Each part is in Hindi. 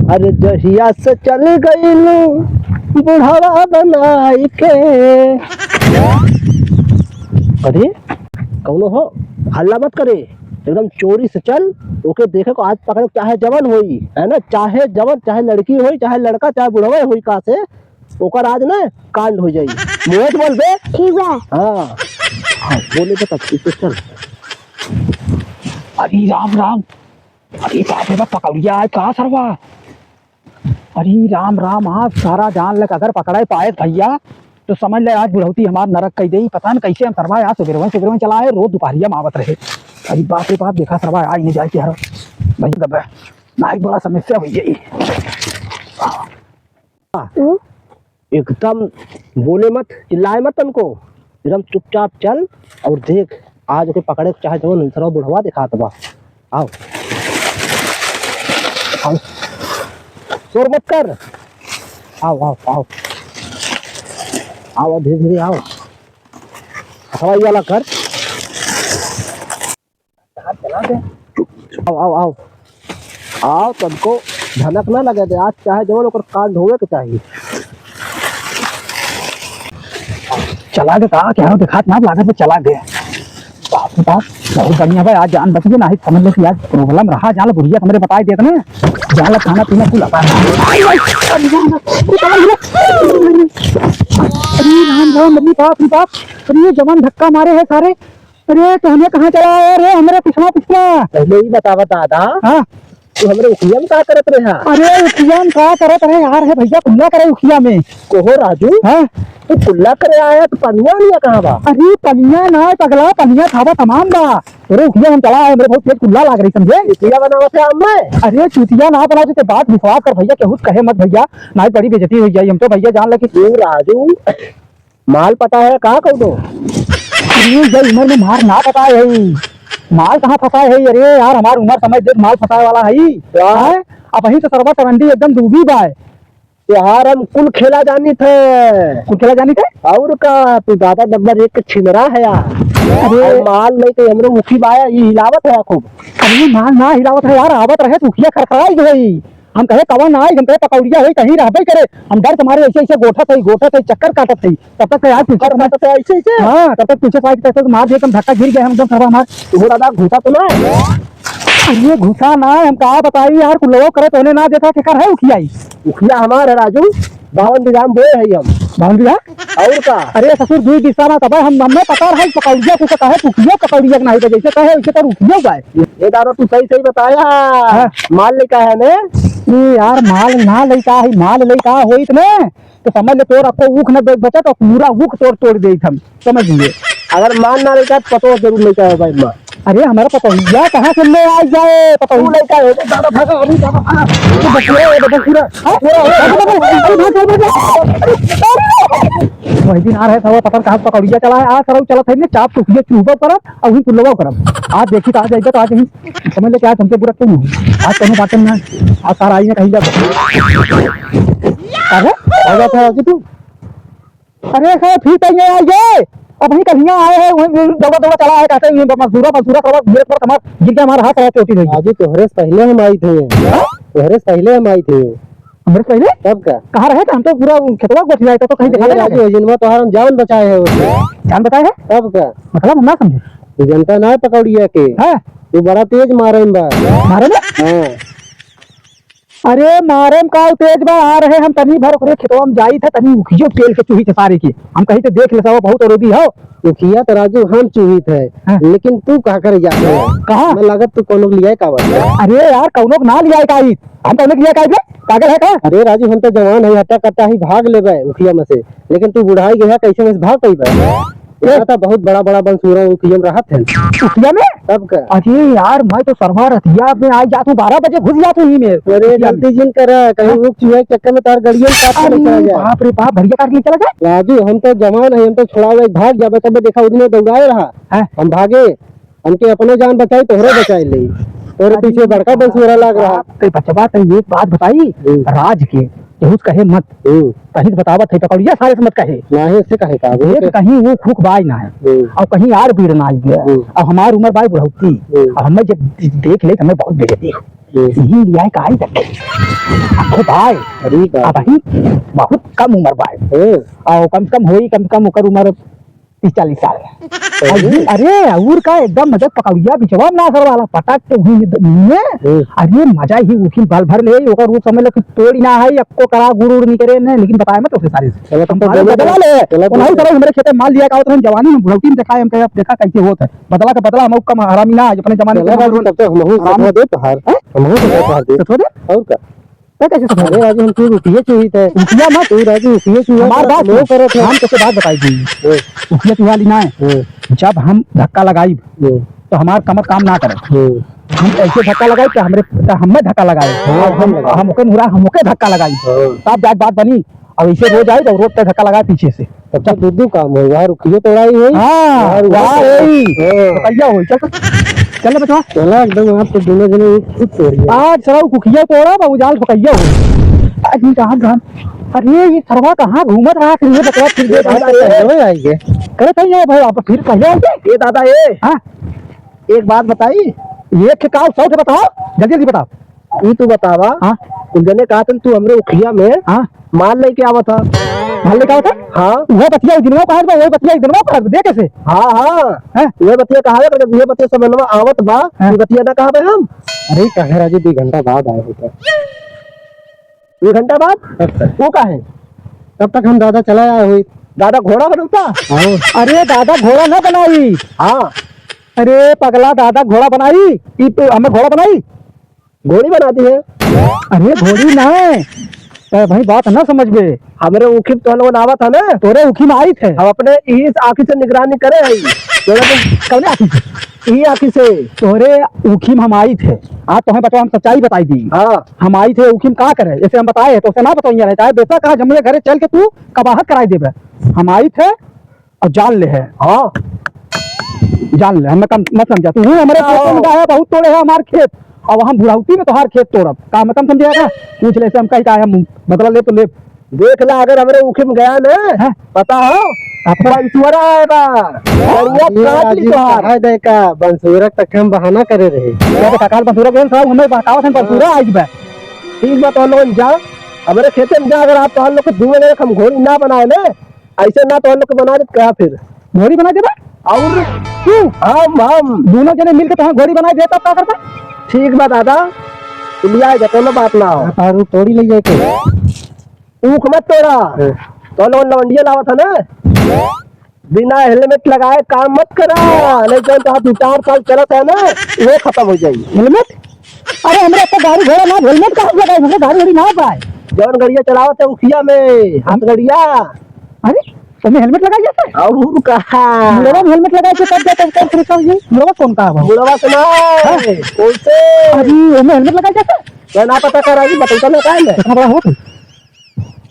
अरे जहिया से चल गई बुढ़ावा बनाई के। अरे कौनो हो, हल्ला मत करे, एकदम चोरी से चल। ओके देखे को आज पकड़े, चाहे जवन होई है ना, चाहे जवन, चाहे लड़की होई, चाहे लड़का, चाहे बुढ़वा होई, का से ओकर आज ना कांड हो जाई। मुँह बोल बे। ठीक है। हाँ हाँ बोले तो तब ठीक चल। अरे राम राम, अरे बाप रे बाप, पकड़िया आज कहाँ सरवा। अरे राम राम, आज सारा जान लग अगर पकड़े पाए भैया तो समझ ले आज बुढ़ौती हमार नरक कही दे। पता न कैसे हम सरवा आज सुबह चला है, रोज दोपहरिया मावत रहे। अरे बाप रे बाप, देखा सरवा आज नहीं जाए यार भाई, दबा ना एक बड़ा समस्या हुई है। एकदम बोले मत, चिल्लाए मत, तुमको एकदम चुपचाप चल और देख आज ओके पकड़े चाहे जवन थोड़ा बुढ़वा दिखात बा। आओ आओ, शोर मत कर, आओ आओ आओ आओ, धीरे धीरे आओ, हवाई वाला कर, चला दे। आओ आओ आओ आओ, तुमको धनक ना लगे दे, आज चाहे जवन ओकर कांड होवे के चाहिए। चला गए कहा क्या दिखात ना लागत में चला गए। बाप रे बाप, बहुत बढ़िया भाई, आज जान बच गई ना। समझ लो कि आज प्रॉब्लम रहा, जान बुढ़िया तुम्हारे बताए देते ना, जान खाना पीना फुल आता है। अरे राम राम, अरे बाप रे बाप, अरे जवान धक्का मारे हैं सारे। अरे तो हमें कहाँ चला है? अरे हमारे पिछला पिछला पहले ही बतावा दादा। हाँ तो हमरे उखिया में क्या करत रहे? अरे उखिया में क्या करत रहे यार? है भैया कुल्ला करे उखिया में। कोहो राजू, हाँ तो कुल्ला करे आया तो पनिया लिया कहाँ बा? अरे पनिया ना पगला, पनिया खावा तमाम बा। अरे उखिया हम चला है, मेरे बहुत तेज कुल्ला लाग रही समझे। उखिया बनावा थे मैं। अरे चुतिया ना बना तो बात विश्वास कर भैया, केहू कहे मत भैया, ना बड़ी बेइज्जती हो जाए। हम तो भैया जान लगे तू राजू माल पता है कहाँ कह दो? अरे उम्र में मार ना पता है, माल कहाँ फंसा है? अरे यार हमारी उम्र समझ देख माल फंसाए वाला है। अब वही तो सरवा टवंडी एकदम डूबी बा। यार हम कुल खेला जानी थे। कुल खेला जानी थे और का तू दादा नंबर 1 के छिमरा है यार। अरे माल नहीं तो हमरे मुखी बाया ये हिलावत है खूब। अरे माल ना हिलावत है यार, आवत रहे तो उखिया खड़खड़ाई गई। हम कहे कवन आई, हम कहे पकौड़िया हुई कहीं रहबे करे। हम डर तुम्हारे ऐसे ऐसे गोठा थे चक्कर काटत थी। तब तक यार पीछे ऐसे ऐसे हाँ, तब तक पीछे साइड तक मार दिए, धक्का गिर गए हम एकदम सरवा मार। तू दादा घुसा तो ना? अरे घुसा ना, हम कहा बताई यार, कुल करे तो ना देखा के कर है उखियाई। उखिया हमारे राजू 52 बीघा में बोए है हम। बाउंड्री और का? अरे ससुर दुई दिशा ना तब हमने पता रहा पकौड़िया को कहे उखिया पकौड़िया नहीं तो जैसे कहे वैसे कर उखिया गाय। ये दादा तू सही सही बताया। माल लेका है ने? यार माल ना लइका है, माल लइका होइत ने तो समझ ले तोर आपको ऊख न बचा तो पूरा ऊख तोड़ देत हम, समझ लिए। अगर मान ना लेका तो पतो जरूर लेका है भाई मां। अरे हमारा पकौड़िया कहाँ से ले आ जाए? पकौड़िया लेका है दादा भागा, अभी दादा भागा तो बचिए दादा पूरा वही दिन आ रहे था पता कहाँ पकौड़िया चला है। आज सर चला था ने चाप टुकड़े चूबो करब और वही कुल्लवा करब। आज देखी तो आज जाएगा तो आज ही समझ ले क्या तुमसे बुरा क्यों आज कहीं बातें ना आज सारा आई ने कहीं जा। अरे आ जाता है तू? अरे सर ठीक है आ गए, अब वही कहीं आए हैं, दौड़ा दौड़ा चला है कहते हैं मजदूरा करवा धीरे पर हमार गिर हमारा हाथ रहते होती रही। आज तोहरे से पहले हम आई थे, तोहरे से पहले हम आई थे। हमारे पहले तब का कहाँ रहे थे? हम तो पूरा खेतवा गोठ लाए तो कहीं देखा आज जिनवा तोहर हम जान बचाए है जान बताए है। तब का मतलब हम ना समझे, तू जनता ना पकौड़िया के है तू बड़ा तेज मारे बा। मारे ना? हाँ अरे मारे में का तेज बा आ रहे हम तनी भर ओकरे खेतवा में जाई थे, तनी उखियो तेल के चूही थे सारे की। हम कहीं तो देख ले सब बहुत रोबी हो उखिया तो राजू हम चूहित है। हाँ। लेकिन तू कहा करे जाते है? कहाँ? मैं लागत तू कोनो लिया का बात? अरे यार कौनो ना लिया का हम कौनो लिया का पागल है का? अरे राजू हम तो जवान है, हट्टा कट्टा ही भाग लेबे उखिया में से, लेकिन तू बुढ़ाई गया कैसे में से भाग पाई? ये था बहुत बड़ा बड़ा बंसूरा उखिया में रहा था उखिया में। तब का अरे यार मैं तो सरवा रतिया में आ जाता हूँ, 12 बजे घुस जाता हूँ में। अरे जल्दी जिन कर कहीं रुक चुहे चक्कर में तार गड़ियों काट के चला जाए। बाप रे बाप, बढ़िया काट के चला जाए। राजू हम तो जवान है, हम तो छुड़ावे भाग जाबे तब देखा उदने दौड़ाए रहा है? हम भागे, हमके अपने जान बचाई तोहरे बचाई ले, तोरे पीछे बड़का बंसूरा लग रहा। बचवा तो एक बात बताई राज के केहू कहे मत, कहीं बतावत है पकौड़िया सारे से मत कहे, नहीं से कहे का एक कहीं वो खुख बाई ना है और कहीं यार बीड़ ना आई है और हमार उम्र बाई बुढ़ौती और हमें जब देख ले हमें बहुत बेइज्जती हो यही लिया का आई तक आखो बाय अरे अब ही बहुत कम उम्र बाय और कम से कम ओकर उम्र 30-40 साल अरे और का एकदम मदद पकौड़िया बिचवा ना सर वाला पटाक के हुई में अरे मजा ही उखिल बाल भर ले ओकर रूप समझ ले तोड़ी ना है अक्को करा गुड़ नहीं करे ने लेकिन बताया मत उसे सारी चलो तुम तो बदला ले नहीं सर हमरे खेते माल लिया का हम जवानी में बुढ़ौती में दिखाए हम देखा कैसे होता है बदला का बदला हम कम हरामी ना अपने जमाने में तब तक हम दे तो हार हम दे तो दे और का मैं कैसे समझ अरे आज हम फिर रुपये चाहिए थे रुपया मत तू राजू रुपये चाहिए हमार बात वो करे थे हम कैसे बात बताई दी रुपया चुहा लेना है जब हम धक्का लगाई तो हमार कमर काम ना करे हम ऐसे धक्का लगाई तो हमें धक्का लगाए हम ओके मुरा हम ओके धक्का लगाई तब जाके बात बनी अब ऐसे रोज आई तो रोड पे धक्का लगाए पीछे से तब तक दूध काम हो यार रुपये तोड़ाई हुई हाँ कैया हो चल चल बचवा चला एकदम आप तो दोनों जने खुद तोड़िए आज सरा कुखिया तोड़ा बाबू जाल फकैया हो आज कहां जान अरे ये सरवा कहाँ घूमत रहा फिर ये बकरा फिर ये दादा आएंगे करे कहीं है भाई आप फिर कहीं आएंगे ये दादा ये हाँ एक बात बताई ये के काल सौ से बताओ जल्दी जल्दी बताओ ये तू बतावा हाँ उस जने कहा था तू हमरे उखिया में हाँ माल लेके आवा था माल लेके होता हाँ वो बतिया दिनवा कहा वो बतिया दिनवा कहा दे कैसे हाँ हाँ हैं ये बतिया कहा है जब ये बतिया समझवा आवत बा हाँ। ये बतिया ना कहा भाई हम अरे कहे राजू 2 घंटा बाद आए होता 2 घंटा बाद वो का है तब तक हम दादा चला आए हुई दादा घोड़ा बनता हाँ अरे दादा घोड़ा ना बनाई हाँ अरे पगला दादा घोड़ा बनाई हमें घोड़ा बनाई घोड़ी बना दी है अरे घोड़ी ना है भाई बात ना समझ में हमरे उखी तो लोग आवा था ना तोरे उखी में आई थे हम अपने इस आँखी से निगरानी करे कौन आखी थे यही आँखी से तोरे उखी में हम आई थे आज तो हमें बताओ हम सच्चाई बताई दी हाँ हम आई थे उखी में कहा करे जैसे हम बताए तो उसे ना बताइए रहता है बेटा कहा जमले घरे चल के तू कबाहत कराई देवे हम आई थे और जान ले है हाँ जान ले हमें कम मत समझा तू हमारे खेत में है बहुत तोड़े है हमारे खेत और हम बुढ़ाउती में तोहार खेत तोड़ब का मैं कम समझेगा पूछ ले से हम कहीं का हम बदला ले तो ले देख ला अगर हमरे उखी में गया ना पता हो बंसुरा आएगा देखा बंसुरा तक हम बहाना करे रहे काल बंसुरा के साहब हमें बताओ थे बंसुरा आज बे ठीक बात हम लोग जा हमारे खेते में जा अगर आप तो लोग को धुएं हम घोड़ी ना बनाए ना ऐसे ना तो लोग को बना दे क्या फिर घोड़ी बना देगा और क्यों हम दोनों जने मिलकर तो घोड़ी बना देता क्या करता ठीक बात दादा लिया कोनो बात ना हो तोड़ी ले जाए के ऊख मत तोड़ा तो लोग लवंडिया लावा था ना बिना हेलमेट लगाए काम मत करा नहीं तो आप 2-4 साल चलत है ना वो खत्म हो जाएगी हेलमेट अरे हमरे तो गाड़ी घोड़ा ना हेलमेट कहाँ लगाए हमरे गाड़ी घोड़ी ना पाए जौन गड़िया चलावत है उखिया में हाथ गड़िया अरे तुम्हें हेलमेट लगाई जाता है और कहा मुड़वा में हेलमेट लगाए तब जाता है कौन तरीका ये मुड़वा कौन का है मुड़वा सुना कौनसे अरे हमें हेलमेट लगाई जाता है क्या ना पता करा जी बताइए ना काय में इतना बड़ा हो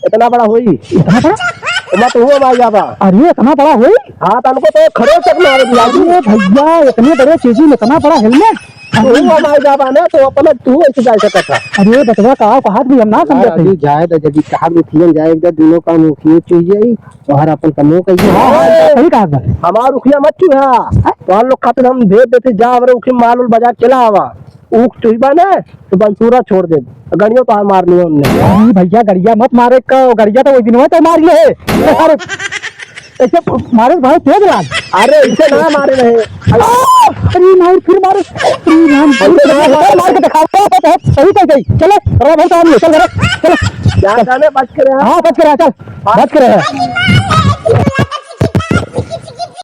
इतना बड़ा हुई इतना बड़ा मत हुआ भाई जाबा अरे इतना बड़ा हुई हाँ तनको तो खड़े तक मारे दिया अरे भैया इतने बड़े चीज में इतना बड़ा हेलमेट हुआ भाई जाबा ना तो अपन तू ऐसे जा सकता था अरे बतवा कहा कहा भी हम ना समझते जाए तो जब कहा मुखियन जाए इधर दिनों का मुखियो चाहिए और अपन कमो कहिए सही कहा हमार उखिया मत चुहा तो हम लोग खाते हम भेज देते जा हमारे उखी माल उल बाजार चला हवा ऊख चुहीबा ना तो बंसूरा छोड़ दे गड़ियों तो मारनी हमने अरे भैया गड़िया मत मारे का गड़िया तो वही दिन में तो मार लिए है ऐसे मारे भाई तेज लाग अरे ऐसे ना मारे रहे अरे नहीं फिर मारे मार के दिखाओ सही कर गई चलो बहुत आदमी चल चलो क्या जाने बच के रहे हाँ बच के रहा चल बच के रहा